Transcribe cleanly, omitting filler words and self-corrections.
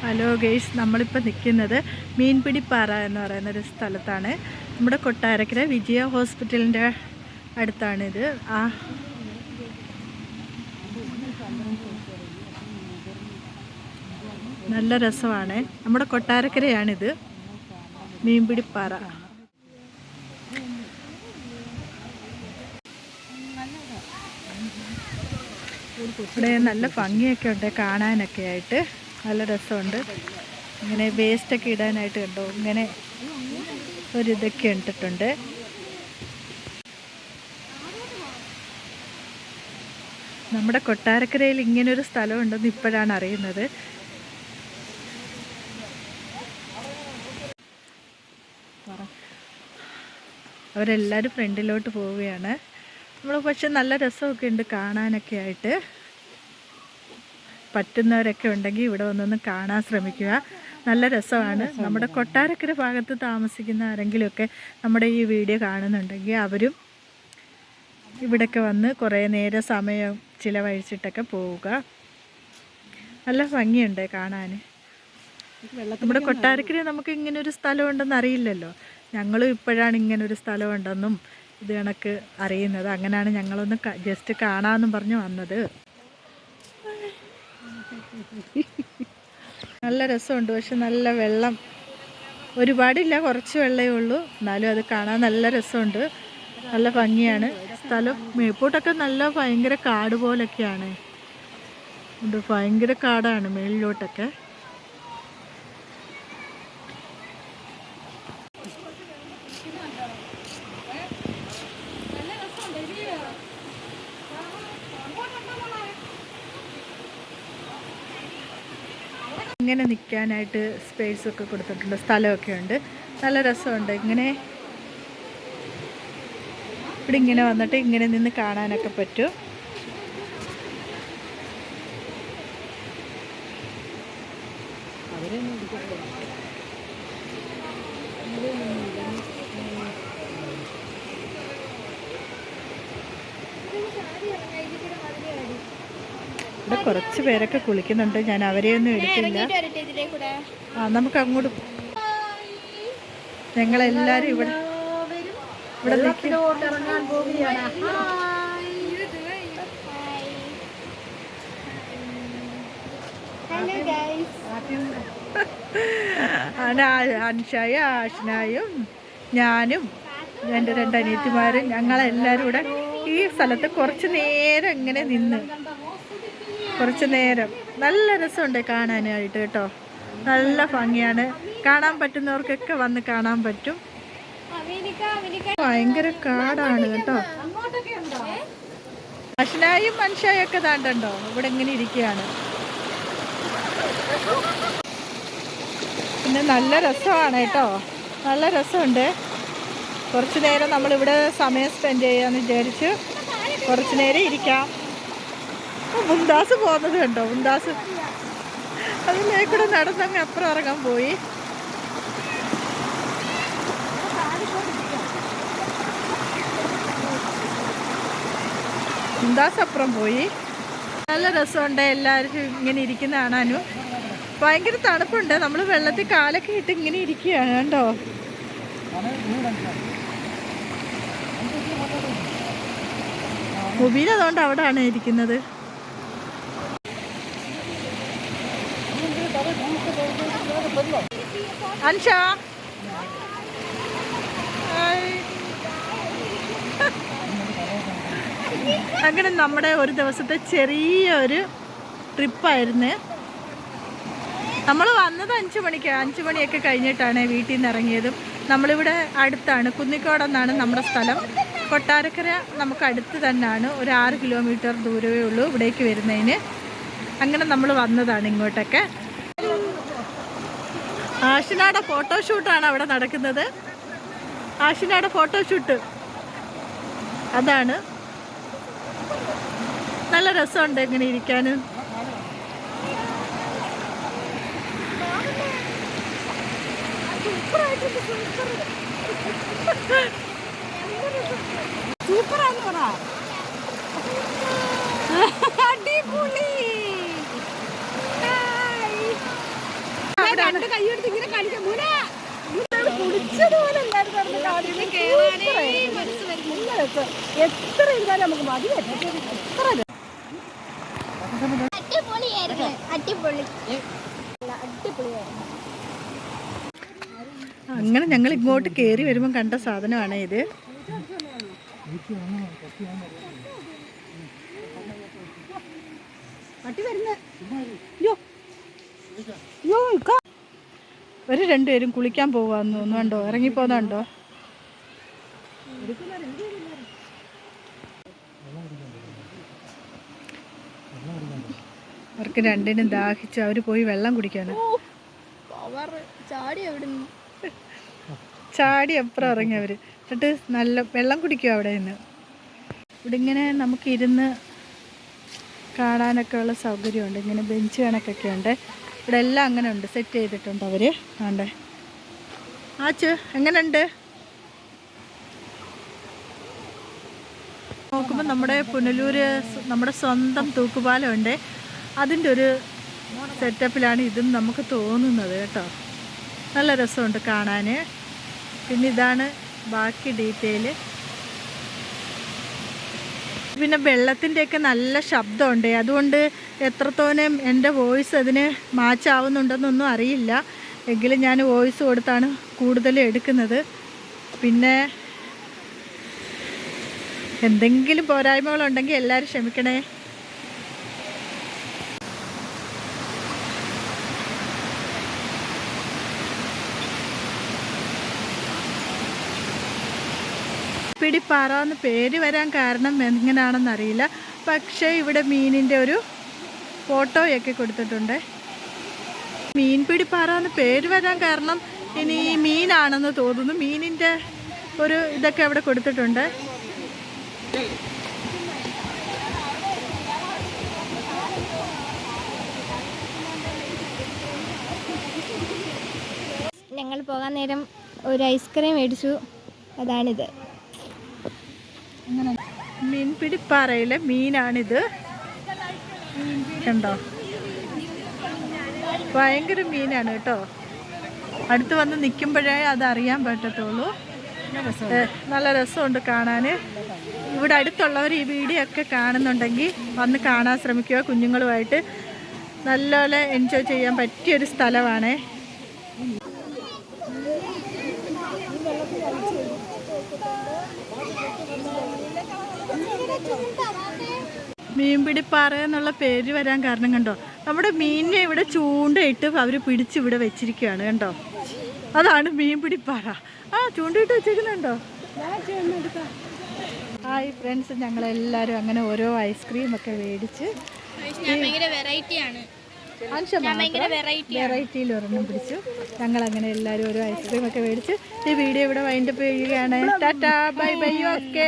Hello guys, നമ്മളിപ്പോൾ നിൽക്കുന്നത് മീൻപിടിപ്പാറ എന്ന് പറയുന്നൊരു സ്ഥലത്താണ്. നമ്മുടെ കൊട്ടാരക്കര വിജയ ഹോസ്പിറ്റലിൻ്റെ അടുത്താണിത്. നല്ല രസമാണ്. നമ്മുടെ കൊട്ടാരക്കരയാണിത്, മീൻപിടിപ്പാറ. ഇവിടെ നല്ല ഭംഗിയൊക്കെ ഉണ്ട് കാണാനൊക്കെ ആയിട്ട്. നല്ല രസമുണ്ട്. ഇങ്ങനെ വേസ്റ്റൊക്കെ ഇടാനായിട്ട് കണ്ടോ, ഇങ്ങനെ ഒരിതൊക്കെ ഇട്ടിട്ടുണ്ട്. നമ്മുടെ കൊട്ടാരക്കരയിൽ ഇങ്ങനൊരു സ്ഥലമുണ്ടെന്ന് ഇപ്പോഴാണ് അറിയുന്നത്. അവരെല്ലാവരും ഫ്രണ്ടിലോട്ട് പോവുകയാണ്. നമ്മൾ പക്ഷെ നല്ല രസമൊക്കെ ഉണ്ട് കാണാനൊക്കെ ആയിട്ട്. പറ്റുന്നവരൊക്കെ ഉണ്ടെങ്കിൽ ഇവിടെ വന്നൊന്ന് കാണാൻ ശ്രമിക്കുക. നല്ല രസമാണ്. നമ്മുടെ കൊട്ടാരക്കര ഭാഗത്ത് താമസിക്കുന്ന ആരെങ്കിലുമൊക്കെ നമ്മുടെ ഈ വീഡിയോ കാണുന്നുണ്ടെങ്കിൽ അവരും ഇവിടെയൊക്കെ വന്ന് കുറേ നേരം സമയം ചിലവഴിച്ചിട്ടൊക്കെ പോവുക. നല്ല ഭംഗിയുണ്ട് കാണാൻ. നമ്മുടെ കൊട്ടാരക്കര നമുക്ക് ഇങ്ങനൊരു സ്ഥലമുണ്ടെന്ന് അറിയില്ലല്ലോ. ഞങ്ങളും ഇപ്പോഴാണ് ഇങ്ങനൊരു സ്ഥലമുണ്ടെന്നും ഇത് കണക്ക് അറിയുന്നത്. അങ്ങനെയാണ് ഞങ്ങളൊന്ന് ജസ്റ്റ് കാണാമെന്നും പറഞ്ഞ് വന്നത്. നല്ല രസമുണ്ട്. പക്ഷെ നല്ല വെള്ളം ഒരുപാടില്ല, കുറച്ച് വെള്ളമേ ഉള്ളൂ. എന്നാലും അത് കാണാൻ നല്ല രസമുണ്ട്. നല്ല ഭംഗിയാണ് സ്ഥലം. മേപ്പോട്ടൊക്കെ നല്ല ഭയങ്കര കാട് പോലൊക്കെയാണ്. ഭയങ്കര കാടാണ് മേളിലോട്ടൊക്കെ. ഇങ്ങനെ നിൽക്കാനായിട്ട് സ്പേസൊക്കെ കൊടുത്തിട്ടുണ്ട്, സ്ഥലമൊക്കെ ഉണ്ട്. നല്ല രസമുണ്ട്. ഇങ്ങനെ ഇവിടെ ഇങ്ങനെ വന്നിട്ട് ഇങ്ങനെ നിന്ന് കാണാനൊക്കെ പറ്റും. ഇവിടെ കുറച്ച് പേരൊക്കെ കുളിക്കുന്നുണ്ട്. ഞാൻ അവരെയൊന്നും എടുത്തില്ല. നമുക്ക് അങ്ങോട്ട് ഞങ്ങളെല്ലാവരും ഇവിടെ ഇറങ്ങാൻ പോവുകയാണ്. അൻഷായും ആഷ്നായും ഞാനും എൻ്റെ 2 അനിയത്തിമാരും ഞങ്ങളെല്ലാവരും കൂടെ ഈ സ്ഥലത്ത് കുറച്ച് നേരം ഇങ്ങനെ നിന്ന്, കുറച്ച് നേരം നല്ല രസമുണ്ട് കാണാനായിട്ട് കേട്ടോ. നല്ല ഭംഗിയാണ്. കാണാൻ പറ്റുന്നവർക്കൊക്കെ വന്ന് കാണാൻ പറ്റും. ഭയങ്കര കാടാണ് കേട്ടോ. അഷ്നായും മനുഷ്യായും ഒക്കെ താണ്ടോ ഇവിടെ ഇങ്ങനെ ഇരിക്കുകയാണ്. പിന്നെ നല്ല രസമാണ് കേട്ടോ. നല്ല രസമുണ്ട്. കുറച്ച് നേരം നമ്മളിവിടെ സമയം സ്പെൻഡ് ചെയ്യാമെന്ന് വിചാരിച്ചു. കുറച്ച് നേരം ഇരിക്കാം. മുന്താസ് പോകുന്നത് കണ്ടോ. മുന്താസ് അതിലേക്കൂടെ നടന്നങ്ങ് അപ്പുറം ഇറങ്ങാൻ പോയി. മുന്താസ് അപ്പുറം പോയി. നല്ല രസമുണ്ട് എല്ലാവരും ഇങ്ങനെ ഇരിക്കുന്ന കാണാനും. ഭയങ്കര തണുപ്പുണ്ട്. നമ്മൾ വെള്ളത്തിൽ കാലൊക്കെ ഇട്ട് ഇങ്ങനെ ഇരിക്കുകയാണ് കണ്ടോ. മുബീൽ അതുകൊണ്ട് അവിടെയാണ് ഇരിക്കുന്നത്. അൻഷ അങ്ങനെ നമ്മുടെ ഒരു ദിവസത്തെ ചെറിയൊരു ട്രിപ്പായിരുന്നു. നമ്മൾ വന്നത് 5 മണിക്ക്. 5 മണിയൊക്കെ കഴിഞ്ഞിട്ടാണ് വീട്ടിൽ നിന്ന് ഇറങ്ങിയതും. നമ്മളിവിടെ അടുത്താണ്, കുന്നിക്കോടെന്നാണ് നമ്മുടെ സ്ഥലം. കൊട്ടാരക്കര നമുക്ക് അടുത്ത് തന്നെയാണ്. ഒരു 6 കിലോമീറ്റർ ദൂരമേ ഉള്ളൂ ഇവിടേക്ക് വരുന്നതിന്. അങ്ങനെ നമ്മൾ വന്നതാണ് ഇങ്ങോട്ടൊക്കെ. ആഷിനയുടെ ഫോട്ടോഷൂട്ടാണ് അവിടെ നടക്കുന്നത്. ആഷിനയുടെ ഫോട്ടോഷൂട്ട് അതാണ്. നല്ല രസമുണ്ട് ഇങ്ങനെ ഇരിക്കാനും. സൂപ്പറാന്ന് പറ. അടിപൊളി. എത്ര ഇരുന്നാലും നമുക്ക് മതി. അങ്ങനെ ഞങ്ങൾ ഇങ്ങോട്ട് കയറി വരുമ്പം കണ്ട സാധനമാണ് ഇത്. ഒരു രണ്ടുപേരും കുളിക്കാൻ പോവാന്ന് തോന്നുന്നുണ്ടോ, ഇറങ്ങിപ്പോന്നുണ്ടോ? അവർക്ക് രണ്ടിനും ദാഹിച്ച് അവർ പോയി വെള്ളം കുടിക്കാണ്. ചാടി അപ്പുറം ഇറങ്ങി അവർ. എന്നിട്ട് നല്ല വെള്ളം കുടിക്കും അവിടെ നിന്ന്. ഇവിടെ ഇങ്ങനെ നമുക്കിരുന്ന് കാണാനൊക്കെ ഉള്ള സൗകര്യമുണ്ട്. ഇങ്ങനെ ബെഞ്ച് കണക്കൊക്കെ ഉണ്ട്. ഇവിടെ എല്ലാം അങ്ങനെ ഉണ്ട്, സെറ്റ് ചെയ്തിട്ടുണ്ട് അവർ. ആണ്ടേ ആച്ചു എങ്ങനെയുണ്ട് നോക്കുമ്പോൾ നമ്മുടെ പുനലൂര് നമ്മുടെ സ്വന്തം തൂക്കുപാലമുണ്ട്. അതിൻ്റെ ഒരു സെറ്റപ്പിലാണ് ഇതും നമുക്ക് തോന്നുന്നത് കേട്ടോ. നല്ല രസമുണ്ട് കാണാൻ. പിന്നെ ഇതാണ് ബാക്കി ഡീറ്റെയിൽ. പിന്നെ വെള്ളത്തിൻ്റെയൊക്കെ നല്ല ശബ്ദമുണ്ട്. അതുകൊണ്ട് എത്രത്തോളം എൻ്റെ വോയിസ് അതിന് മാച്ച് ആവുന്നുണ്ടെന്നൊന്നും അറിയില്ല. എങ്കിലും ഞാൻ വോയിസ് കൊടുത്താണ് കൂടുതലും എടുക്കുന്നത്. പിന്നെ എന്തെങ്കിലും പോരായ്മകളുണ്ടെങ്കിൽ എല്ലാവരും ക്ഷമിക്കണേ. പിടിപ്പാറ എന്ന് പേര് വരാൻ കാരണം എങ്ങനെയാണെന്നറിയില്ല. പക്ഷേ ഇവിടെ മീനിൻ്റെ ഒരു ഫോട്ടോയൊക്കെ കൊടുത്തിട്ടുണ്ട്. മീൻപിടിപ്പാറ എന്ന് പേര് വരാൻ കാരണം ഇനി മീനാണെന്ന് തോന്നുന്നു. മീനിൻ്റെ ഒരു ഇതൊക്കെ അവിടെ കൊടുത്തിട്ടുണ്ട്. ഞങ്ങൾ പോകാൻ നേരം ഒരു ഐസ്ക്രീം മേടിച്ചു. അതാണിത്. മീൻപിടിപ്പാറയിലെ മീനാണിത്. കണ്ടോ, ഭയങ്കര മീനാണ് കേട്ടോ. അടുത്ത് വന്ന് നിൽക്കുമ്പോഴേ അതറിയാൻ പറ്റത്തുള്ളൂ. നല്ല രസമുണ്ട് കാണാൻ. ഇവിടെ അടുത്തുള്ളവർ ഈ വീഡിയോ ഒക്കെ കാണുന്നുണ്ടെങ്കിൽ വന്ന് കാണാൻ ശ്രമിക്കുക. കുഞ്ഞുങ്ങളുമായിട്ട് നല്ലപോലെ എൻജോയ് ചെയ്യാൻ പറ്റിയൊരു സ്ഥലമാണ്. മീൻപിടിപ്പാറ എന്നുള്ള പേര് വരാൻ കാരണം കണ്ടോ, നമ്മുടെ മീനിനെ ഇവിടെ ചൂണ്ടയിട്ട് അവർ പിടിച്ച് ഇവിടെ വെച്ചിരിക്കുകയാണ് കണ്ടോ. അതാണ് മീൻപിടിപ്പാറ. ചൂണ്ടയിട്ട് വെച്ചിരിക്കുന്നുണ്ടോ? ഹായ് ഫ്രണ്ട്സ്, ഞങ്ങളെല്ലാവരും അങ്ങനെ ഓരോ ഐസ്ക്രീമൊക്കെ മേടിച്ച് വെറൈറ്റിയിൽ ഒരെണ്ണം പിടിച്ചു. ഞങ്ങളങ്ങനെ എല്ലാവരും ഓരോ ഐസ്ക്രീമൊക്കെ മേടിച്ച് ഈ വീഡിയോ ഇവിടെ വൈൻഡപ്പ് ചെയ്യുകയാണ്. Tata bye bye. ഓക്കെ.